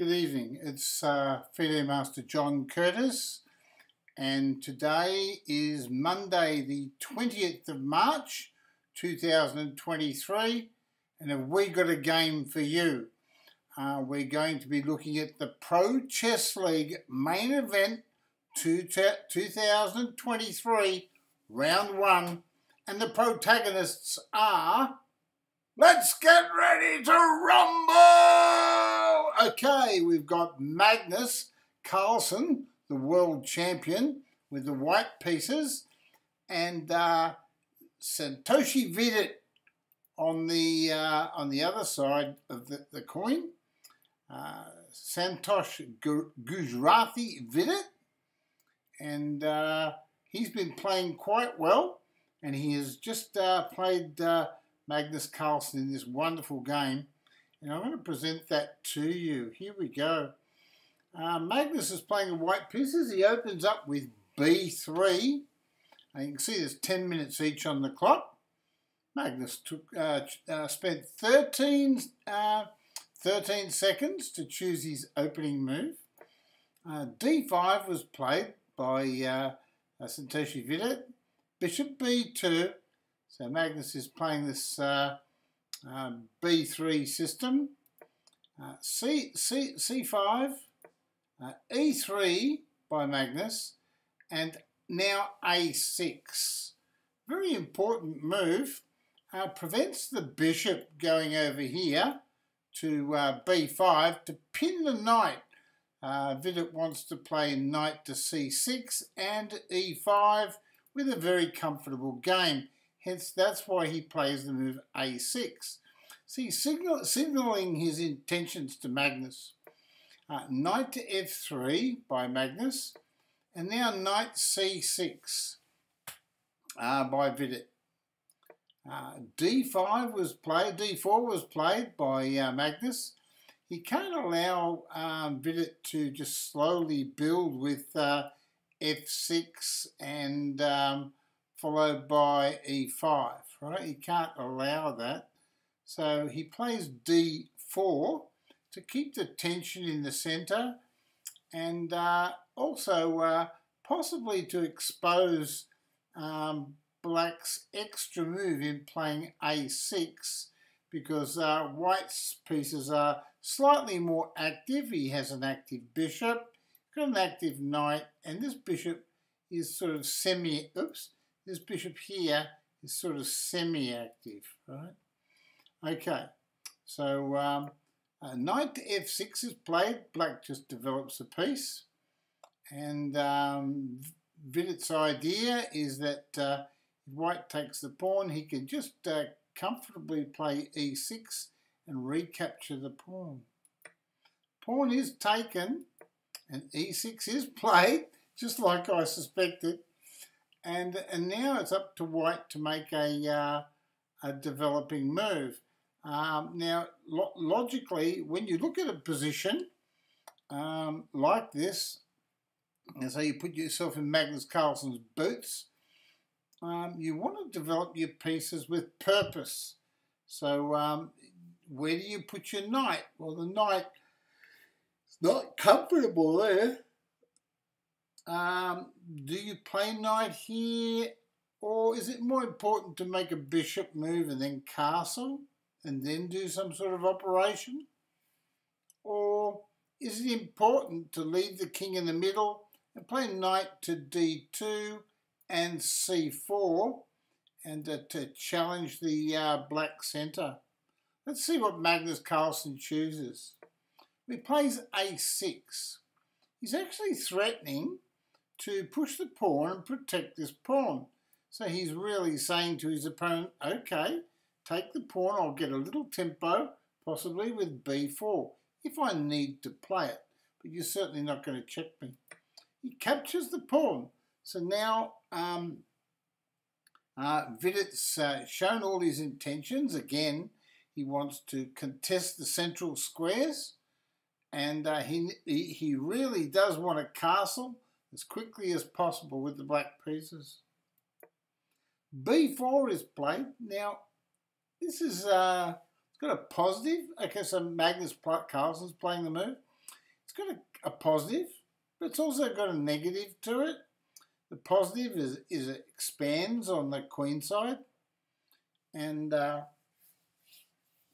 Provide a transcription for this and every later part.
Good evening, it's FIDE Master John Curtis, and today is Monday the 20th of March 2023, and have we got a game for you. We're going to be looking at the Pro Chess League main event 2023 round 1, and the protagonists are... Let's get ready to rumble! Okay, we've got Magnus Carlsen, the world champion, with the white pieces, and Santosh Vidit on the other side of the coin. Santosh Gujrathi Vidit, and he's been playing quite well, and he has just played Magnus Carlsen in this wonderful game, and I'm going to present that to you. Here we go. Magnus is playing white pieces. He opens up with B3. You can see there's 10 minutes each on the clock. Magnus spent 13 seconds to choose his opening move. D5 was played by Santosh Vidit. Bishop B2. So Magnus is playing this B3 system. C5, E3 by Magnus, and now A6. Very important move. Prevents the bishop going over here to B5 to pin the knight. Vidit wants to play knight to C6 and E5 with a very comfortable game. Hence, that's why he plays the move A6. See, signalling his intentions to Magnus. Knight to F3 by Magnus, and now knight C6 by Vidit. D5 was played, D4 was played by Magnus. He can't allow Vidit to just slowly build with F6 and followed by E5, right? He can't allow that. So he plays D4 to keep the tension in the centre, and also possibly to expose Black's extra move in playing A6, because White's pieces are slightly more active. He has an active bishop, got an active knight, and this bishop is sort of this bishop here is sort of semi-active, right? Okay, so knight to F6 is played. Black just develops a piece, and Vidit's idea is that if White takes the pawn, he can just comfortably play E6 and recapture the pawn. Pawn is taken, and E6 is played, just like I suspected. And now it's up to White to make a developing move. Now, logically, when you look at a position like this, and so you put yourself in Magnus Carlsen's boots, you want to develop your pieces with purpose. So where do you put your knight? Well, the knight is not comfortable there. Do you play knight here, or is it more important to make a bishop move and then castle and then do some sort of operation? Or is it important to leave the king in the middle and play knight to D2 and C4 and to challenge the black centre? Let's see what Magnus Carlsen chooses. He plays A6. He's actually threatening to push the pawn and protect this pawn. So he's really saying to his opponent, okay, take the pawn, I'll get a little tempo, possibly with B4, if I need to play it. But you're certainly not going to check me. He captures the pawn. So now Vidit's shown all his intentions. Again, he wants to contest the central squares, and he really does want to castle as quickly as possible with the black pieces. B4 is played. Now, this is it's got a positive. Okay, so Magnus Carlsen's playing the move. It's got a positive, but it's also got a negative to it. The positive is it expands on the queen side and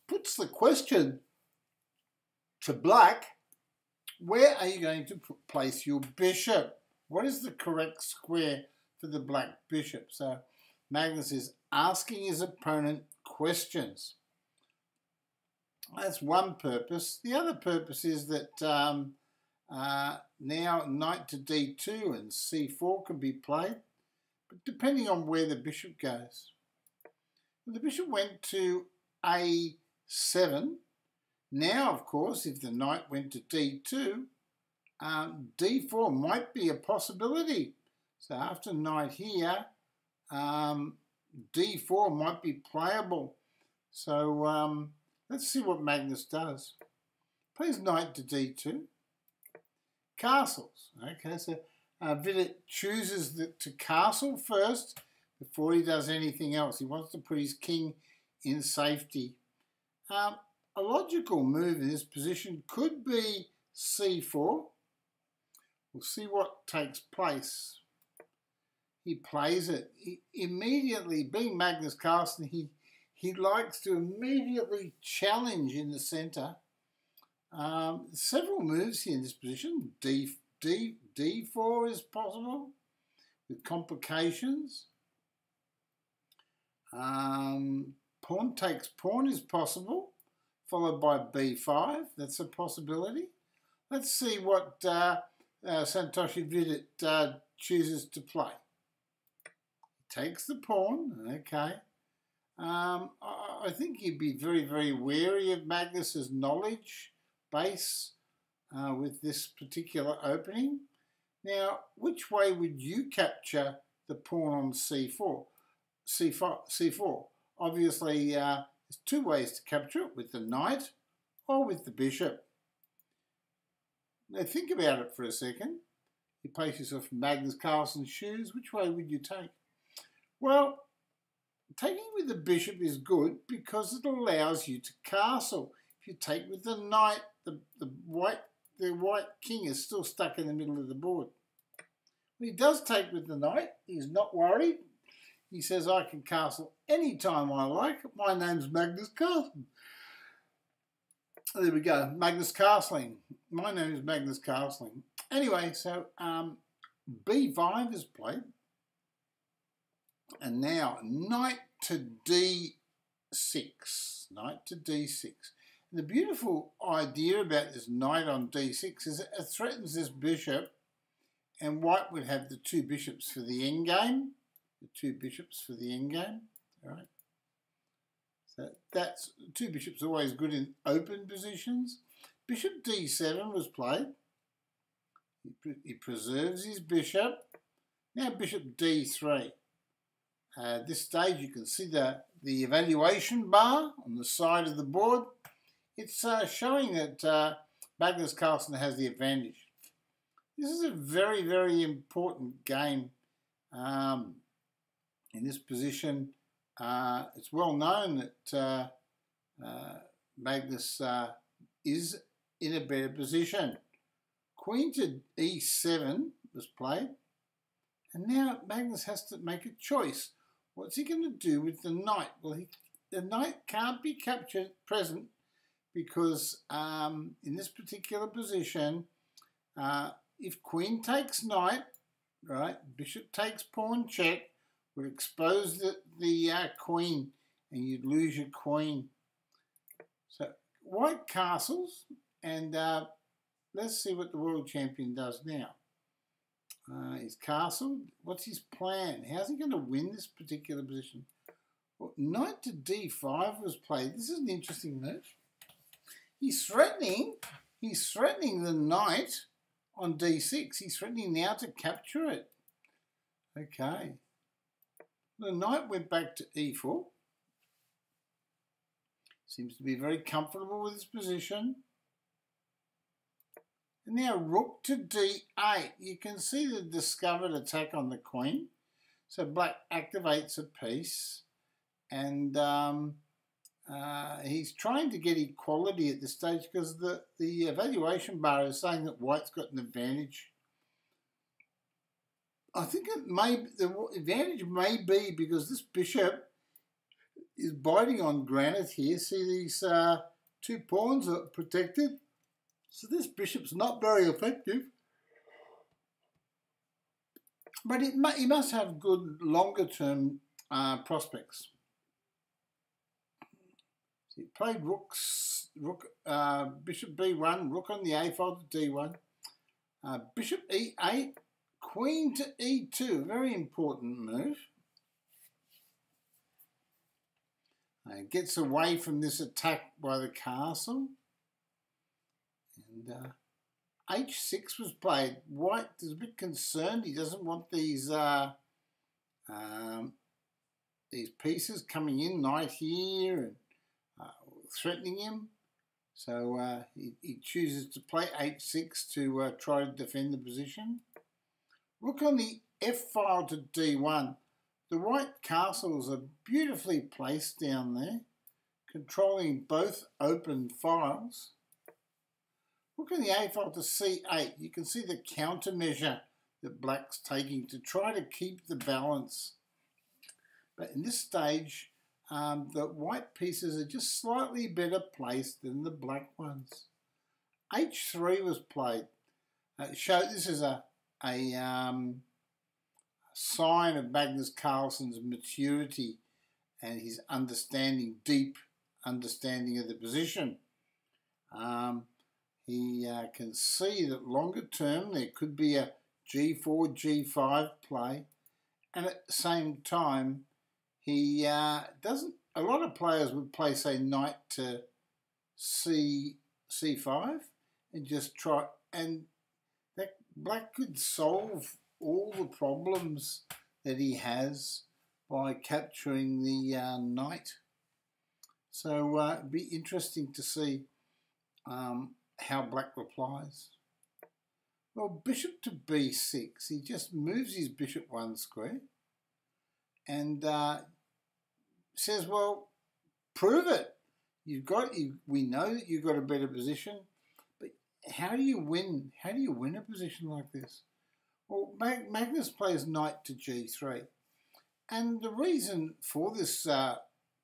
puts the question to black, where are you going to place your bishop? What is the correct square for the black bishop? So Magnus is asking his opponent questions. That's one purpose. The other purpose is that now knight to d2 and c4 can be played, but depending on where the bishop goes. The bishop went to a7. Now, of course, if the knight went to d2, d4 might be a possibility. So after knight here, d4 might be playable. So let's see what Magnus does. Plays knight to d2. Castles. Okay, so Vidit chooses to castle first before he does anything else. He wants to put his king in safety. A logical move in this position could be c4. We'll see what takes place. He plays it. Immediately, being Magnus Carlsen, he likes to immediately challenge in the centre. Several moves here in this position. D4 is possible with complications. Pawn takes pawn is possible, followed by b5. That's a possibility. Let's see what Santosh Vidit chooses to play. He takes the pawn. Okay. I think he'd be very, very wary of Magnus's knowledge base with this particular opening. Now, which way would you capture the pawn on c4? C4. Obviously, there's two ways to capture it, with the knight or with the bishop. Now, think about it for a second. You place yourself in Magnus Carlsen's shoes. Which way would you take? Well, taking with the bishop is good because it allows you to castle. If you take with the knight, the white king is still stuck in the middle of the board. When he does take with the knight, he's not worried. He says, I can castle any time I like. My name's Magnus Carlsen. There we go, Magnus Carlsen. My name is Magnus Carlsen. Anyway, so b5 is played. And now knight to d6. Knight to d6. And the beautiful idea about this knight on d6 is it threatens this bishop, and white would have the two bishops for the endgame. The two bishops for the endgame. All right. So that's two bishops always good in open positions. Bishop d7 was played. He preserves his bishop. Now bishop d3. At this stage you can see the evaluation bar on the side of the board. It's showing that Magnus Carlsen has the advantage. This is a very, very important game. In this position, it's well known that Magnus is in a better position. Queen to e7 was played, and now Magnus has to make a choice. What's he going to do with the knight? Well, the knight can't be captured at present because in this particular position, if queen takes knight, right, bishop takes pawn check, would expose the queen, and you'd lose your queen. So white castles, and let's see what the world champion does now. He's castled. What's his plan? How's he going to win this particular position? Well, knight to d5 was played. This is an interesting move. He's threatening the knight on d6. He's threatening now to capture it. Okay. The knight went back to e4. Seems to be very comfortable with his position. And now rook to d8. You can see the discovered attack on the queen. So black activates a piece. And he's trying to get equality at this stage because the evaluation bar is saying that white's got an advantage. I think the advantage may be because this bishop is biting on granite here. See, these two pawns are protected. So this bishop's not very effective. But he must have good longer-term prospects. So he played bishop b1, rook on the a file to d1, bishop e8, queen to e2, very important move. Gets away from this attack by the castle. And h6 was played. White is a bit concerned. He doesn't want these pieces coming in, knight here, and threatening him. So he chooses to play h6 to try to defend the position. Rook on the f file to d1. The white castles are beautifully placed down there, controlling both open files. Look at the a file to c8. You can see the countermeasure that black's taking to try to keep the balance. But in this stage, the white pieces are just slightly better placed than the black ones. h3 was played. This is a sign of Magnus Carlsen's maturity and his deep understanding of the position. He can see that longer term there could be a g4, g5 play, and at the same time he doesn't. A lot of players would play, say, knight to c5 and just try, and that black could solve all the problems that he has by capturing the knight. So it'd be interesting to see how black replies. Well, bishop to b6. He just moves his bishop one square and says, well, prove it. We know that you've got a better position, but how do you win? How do you win a position like this? Well, Magnus plays knight to g3. And the reason for this,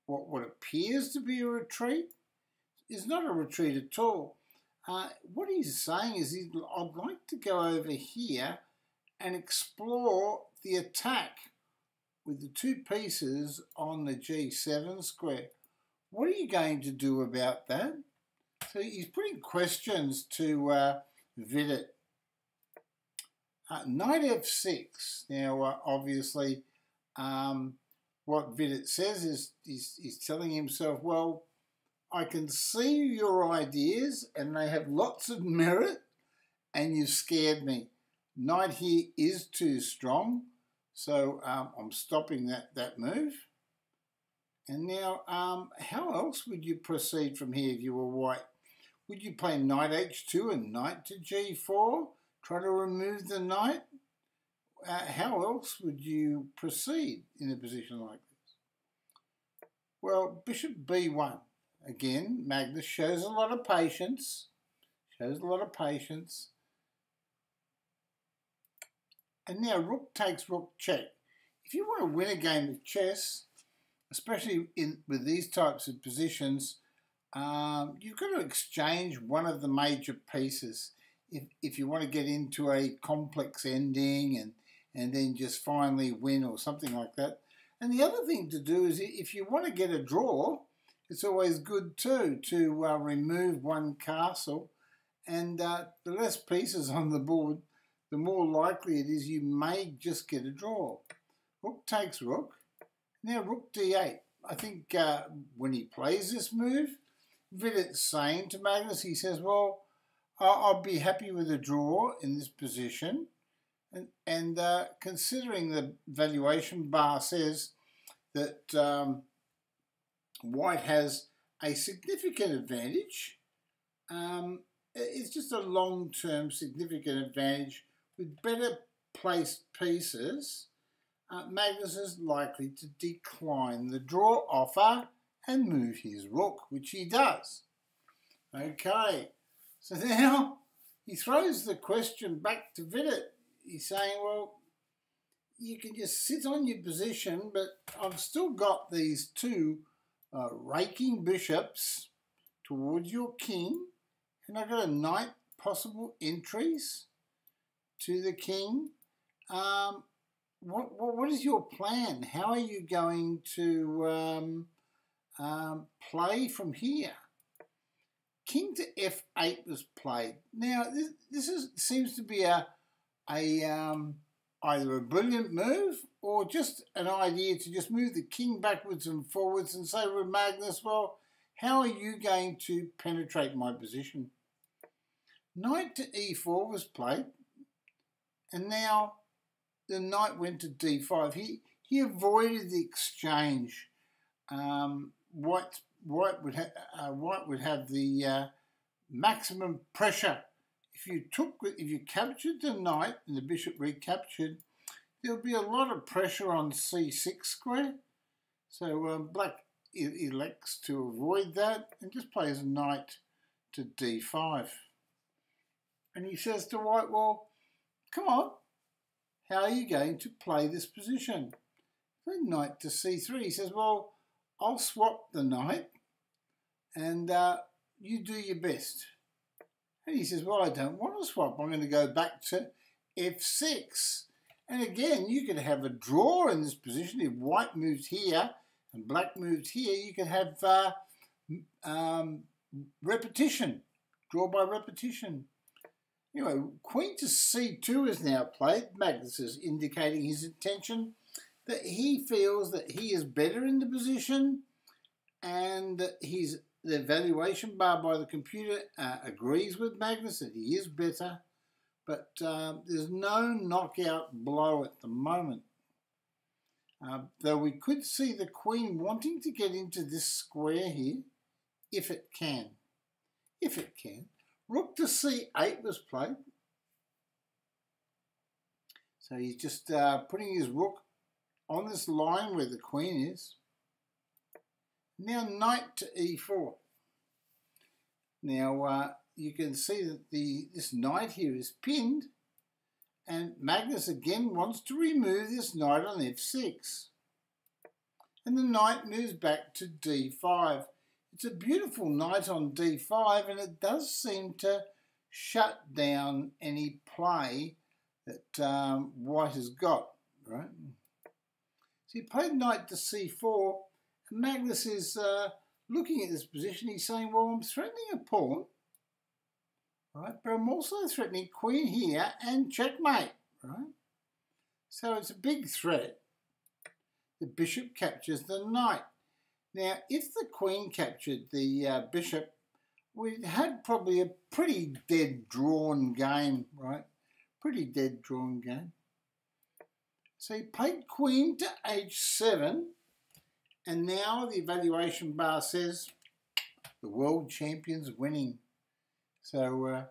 what appears to be a retreat, is not a retreat at all. What he's saying is, I'd like to go over here and explore the attack with the two pieces on the g7 square. What are you going to do about that? So he's putting questions to Vidit. Knight f6. Now, obviously, what Vidit says is he's telling himself, well, I can see your ideas and they have lots of merit and you've scared me. Knight here is too strong, so I'm stopping that move. And now, how else would you proceed from here if you were white? Would you play knight h2 and knight to g4? Try to remove the knight? How else would you proceed in a position like this? Well, bishop b1. Again, Magnus shows a lot of patience. And now rook takes rook check. If you want to win a game of chess, especially with these types of positions, you've got to exchange one of the major pieces. If you want to get into a complex ending and then just finally win or something like that. And the other thing to do is, if you want to get a draw, it's always good too to remove one castle, and the less pieces on the board, the more likely it is you may just get a draw. Rook takes rook. Now rook d8. I think when he plays this move, Vidit's saying to Magnus, he says, well, I'll be happy with a draw in this position. And considering the valuation bar says that white has a significant advantage, it's just a long-term significant advantage with better placed pieces, Magnus is likely to decline the draw offer and move his rook, which he does. Okay, so now he throws the question back to Vidit. He's saying, well, you can just sit on your position, but I've still got these two raking bishops towards your king, and I've got a knight possible entries to the king. What is your plan? How are you going to play from here? King to f8 was played. Now this seems to be either a brilliant move or just an idea to just move the king backwards and forwards and say with Magnus, well, how are you going to penetrate my position? Knight to e4 was played, and now the knight went to d5. He avoided the exchange. White would have the maximum pressure. If you captured the knight and the bishop recaptured, there'll be a lot of pressure on c6 square. So black elects to avoid that and just plays a knight to d5. And he says to white, well, come on, how are you going to play this position? Then knight to c3. He says, well, I'll swap the knight and you do your best. And he says, well, I don't want to swap. I'm going to go back to f6. And again, you could have a draw in this position. If white moves here and black moves here, you could have repetition, draw by repetition. Anyway, queen to c2 is now played. Magnus is indicating his intention that he feels that he is better in the position and that the evaluation bar by the computer agrees with Magnus that he is better, but there's no knockout blow at the moment. Though we could see the queen wanting to get into this square here, if it can. If it can. Rook to c8 was played. So he's just putting his rook on this line where the queen is. Now knight to e4. Now you can see that this knight here is pinned, and Magnus again wants to remove this knight on f6. And the knight moves back to d5. It's a beautiful knight on d5, and it does seem to shut down any play that white has got, right? So he played knight to c4, and Magnus is looking at this position. He's saying, well, I'm threatening a pawn, right? But I'm also threatening queen here and checkmate, right? So it's a big threat. The bishop captures the knight. Now, if the queen captured the bishop, we'd had probably a pretty dead drawn game, right? Pretty dead drawn game. So he played queen to h7, and now the evaluation bar says the world champion's winning. So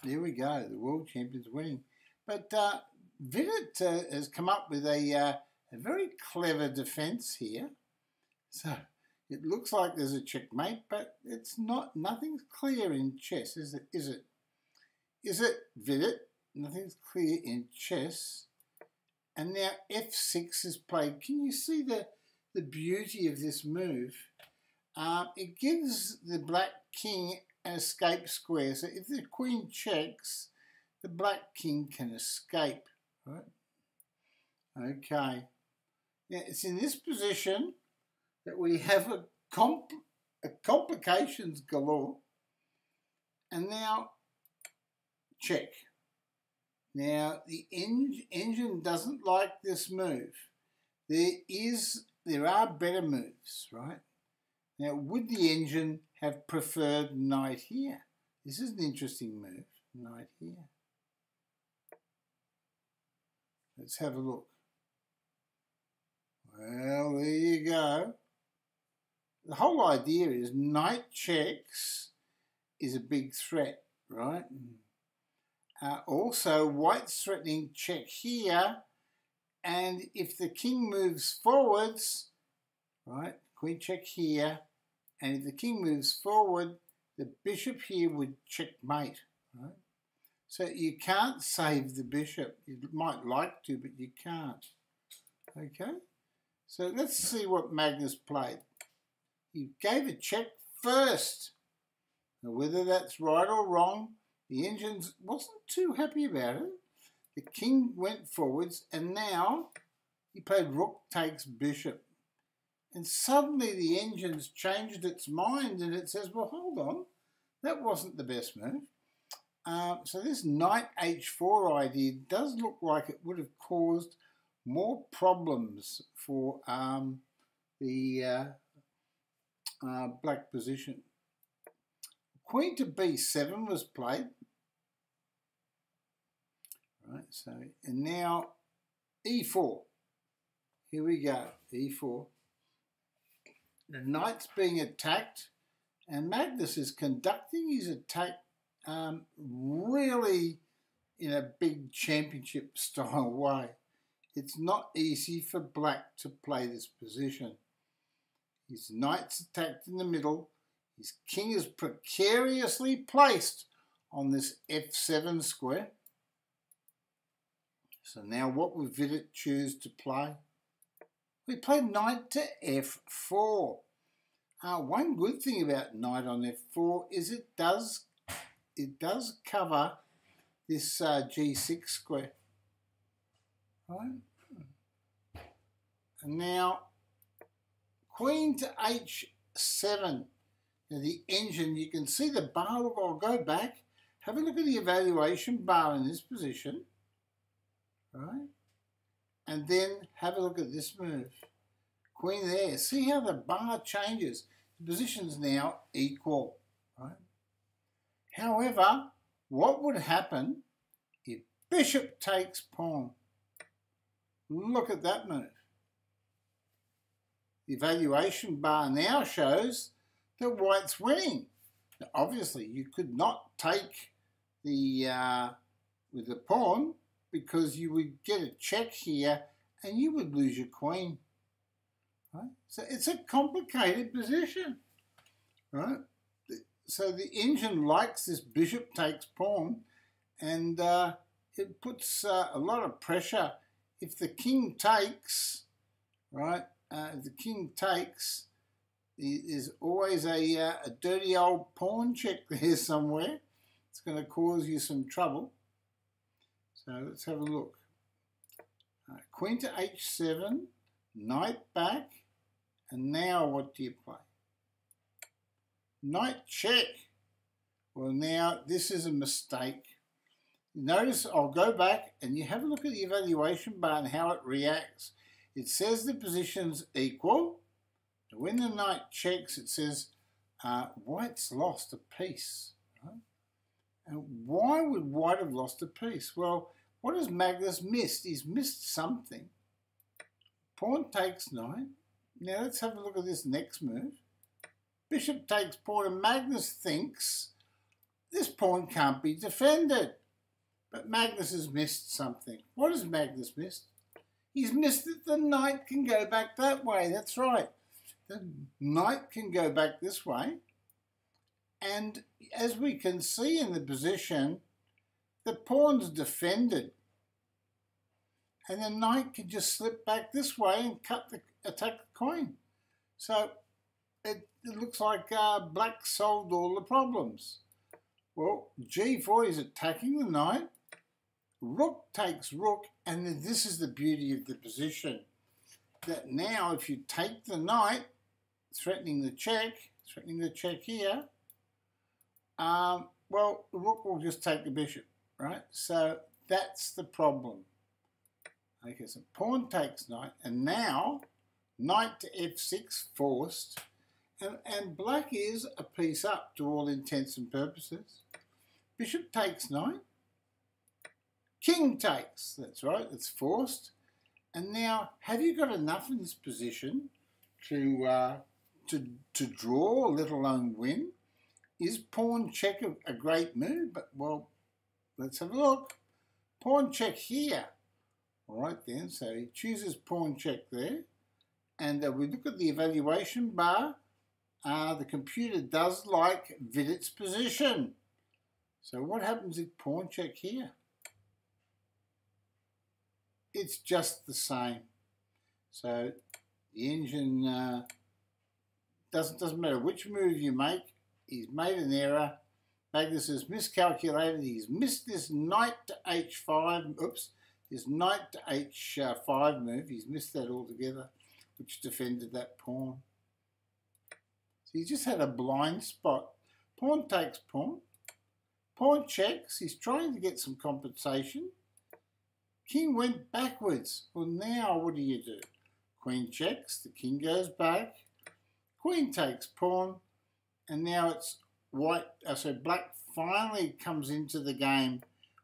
there we go, the world champion's winning. But Vidit has come up with a very clever defense here. So it looks like there's a checkmate, but it's not. Nothing's clear in chess, is it? Is it? Is it, Vidit? Nothing's clear in chess. And now f6 is played. Can you see the beauty of this move? It gives the black king an escape square. So if the queen checks, the black king can escape. Right? Okay. Now it's in this position that we have a complications galore. And now check. Now the engine doesn't like this move. There are better moves, right? Now would the engine have preferred knight here? This is an interesting move, knight here. Let's have a look. Well, there you go. The whole idea is knight checks is a big threat, right? Also, white's threatening check here, and if the king moves forwards, right, queen check here, and if the king moves forward, the bishop here would checkmate. Right? So you can't save the bishop. You might like to, but you can't. Okay? So let's see what Magnus played. He gave a check first. Now, whether that's right or wrong, the engines wasn't too happy about it. The king went forwards, and now he played rook takes bishop. And suddenly the engine's changed its mind, and it says, well, hold on, that wasn't the best move. So this knight h4 idea does look like it would have caused more problems for the black position. Queen to b7 was played. Right, so, and now e4. Here we go, e4. The knight's being attacked, and Magnus is conducting his attack really in a big championship style way. It's not easy for black to play this position. His knight's attacked in the middle. His king is precariously placed on this f7 square. So now what would Vidit choose to play? We played knight to f4. One good thing about knight on f4 is it does cover this g6 square. Right? And now queen to h7. Now the engine, you can see the bar. Look, I'll go back. Have a look at the evaluation bar in this position. Right? And then have a look at this move. Queen there. See how the bar changes. The position's now equal. Right? However, what would happen if bishop takes pawn? Look at that move. The evaluation bar now shows that white's winning. Now, obviously, you could not take the with the pawn because you would get a check here and you would lose your queen. Right? So it's a complicated position. Right? So the engine likes this bishop takes pawn, and it puts a lot of pressure. If the king takes, right, if the king takes, there's always a dirty old pawn check there somewhere. It's going to cause you some trouble. So let's have a look. Queen to h7, knight back, and now what do you play? Knight check. Well, now this is a mistake. Notice I'll go back and you have a look at the evaluation bar and how it reacts. It says the position's equal. When the knight checks, it says white's lost a piece. Right? And why would white have lost a piece? Well, what has Magnus missed? He's missed something. Pawn takes knight. Now let's have a look at this next move. Bishop takes pawn, and Magnus thinks this pawn can't be defended. But Magnus has missed something. What has Magnus missed? He's missed that the knight can go back that way. That's right. The knight can go back this way. And as we can see in the position, the pawn's defended. And the knight can just slip back this way and attack the coin. So it looks like black solved all the problems. Well, g4 is attacking the knight. Rook takes rook, and then this is the beauty of the position. That now if you take the knight, threatening the check here, well, the rook will just take the bishop, right? So that's the problem. Okay, so pawn takes knight, and now knight to f6 forced, and black is a piece up to all intents and purposes. Bishop takes knight, king takes, that's right, it's forced. And now, have you got enough in this position to draw, let alone win? Is pawn check a great move? But, well, let's have a look. Pawn check here. All right then, so he chooses pawn check there. And we look at the evaluation bar. The computer does like Vidit's position. So what happens if pawn check here? It's just the same. So the engine doesn't matter which move you make. He's made an error. Magnus has miscalculated. He's missed this knight to h5. Oops, this knight to h5 move. He's missed that altogether, which defended that pawn. So he just had a blind spot. Pawn takes pawn. Pawn checks. He's trying to get some compensation. King went backwards. Well, now what do? Queen checks. The king goes back. Queen takes pawn. And now it's white. So black finally comes into the game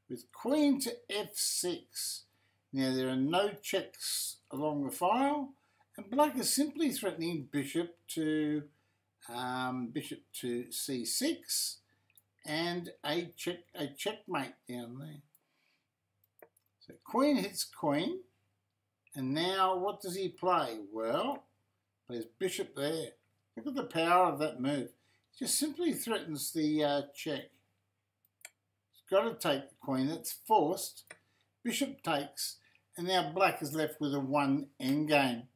with queen to f6. Now there are no checks along the file. And black is simply threatening bishop to c6 and a checkmate down there. So queen hits queen, and now what does he play? Well, plays bishop there. Look at the power of that move. He just simply threatens the check. He's got to take the queen. That's forced. Bishop takes, and now black is left with a 1 endgame.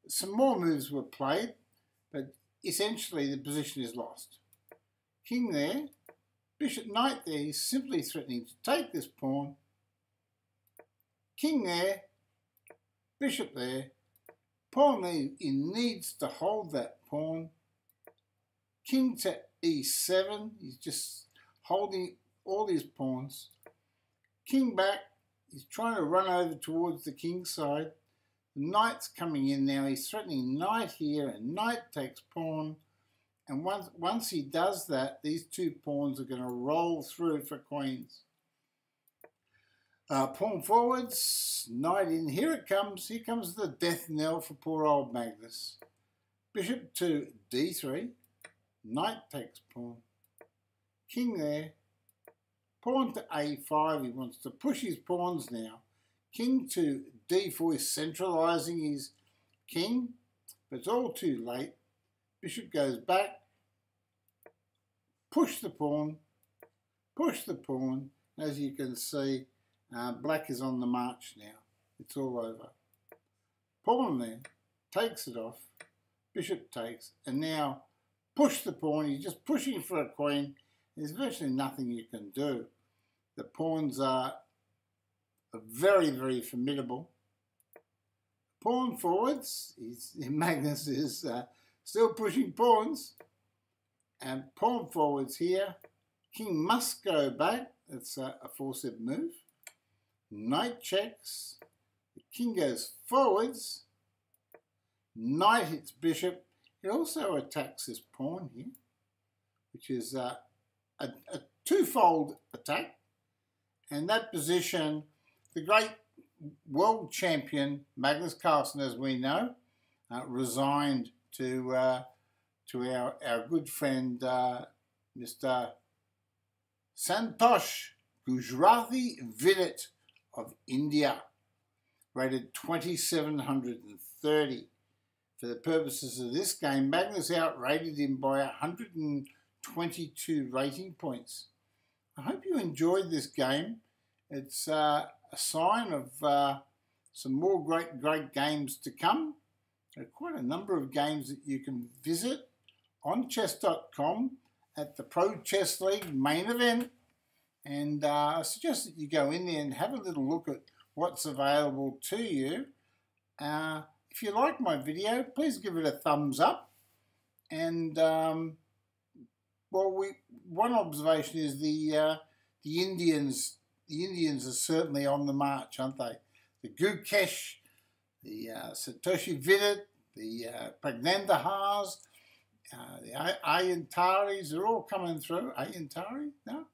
Some more moves were played, but essentially the position is lost. King there, bishop knight there. He's simply threatening to take this pawn. King there, bishop there, pawn there. He needs to hold that pawn. King to e7. He's just holding all his pawns. King back. He's trying to run over towards the king side. The knight's coming in now. He's threatening knight here, and knight takes pawn. And once he does that, these two pawns are going to roll through for queens. Pawn forwards, knight in. Here it comes. Here comes the death knell for poor old Magnus. Bishop to d3. Knight takes pawn. King there. Pawn to a5. He wants to push his pawns now. King to d4. He's centralising his king, but it's all too late. Bishop goes back. Push the pawn. Push the pawn. As you can see, black is on the march now. It's all over. Pawn there. Takes it off. Bishop takes. And now push the pawn. You're just pushing for a queen. There's virtually nothing you can do. The pawns are very, very formidable. Pawn forwards. Magnus is still pushing pawns. And pawn forwards here. King must go back. It's a forced move. Knight checks. The king goes forwards. Knight hits bishop. It also attacks this pawn here, which is a twofold attack. And that position, the great world champion Magnus Carlsen, as we know, resigned to our good friend Mr. Santosh Gujrathi Vidit of India, rated 2730. For the purposes of this game, Magnus outrated him by 122 rating points. I hope you enjoyed this game. It's a sign of some more great games to come. There are quite a number of games that you can visit on chess.com at the Pro Chess League main event. And I suggest that you go in there and have a little look at what's available to you. If you like my video, please give it a thumbs up. And one observation is the Indians are certainly on the march, aren't they? The Gukesh, the Santosh Vidit, the Pragnandahars, the Ayantaris are all coming through. Ayantari? No?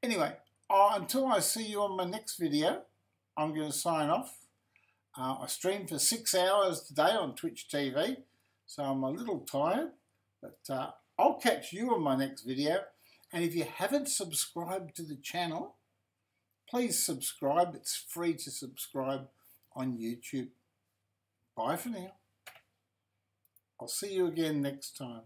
Anyway, until I see you on my next video, I'm going to sign off. I streamed for 6 hours today on Twitch TV, so I'm a little tired, but I'll catch you on my next video. And if you haven't subscribed to the channel, please subscribe. It's free to subscribe on YouTube. Bye for now. I'll see you again next time.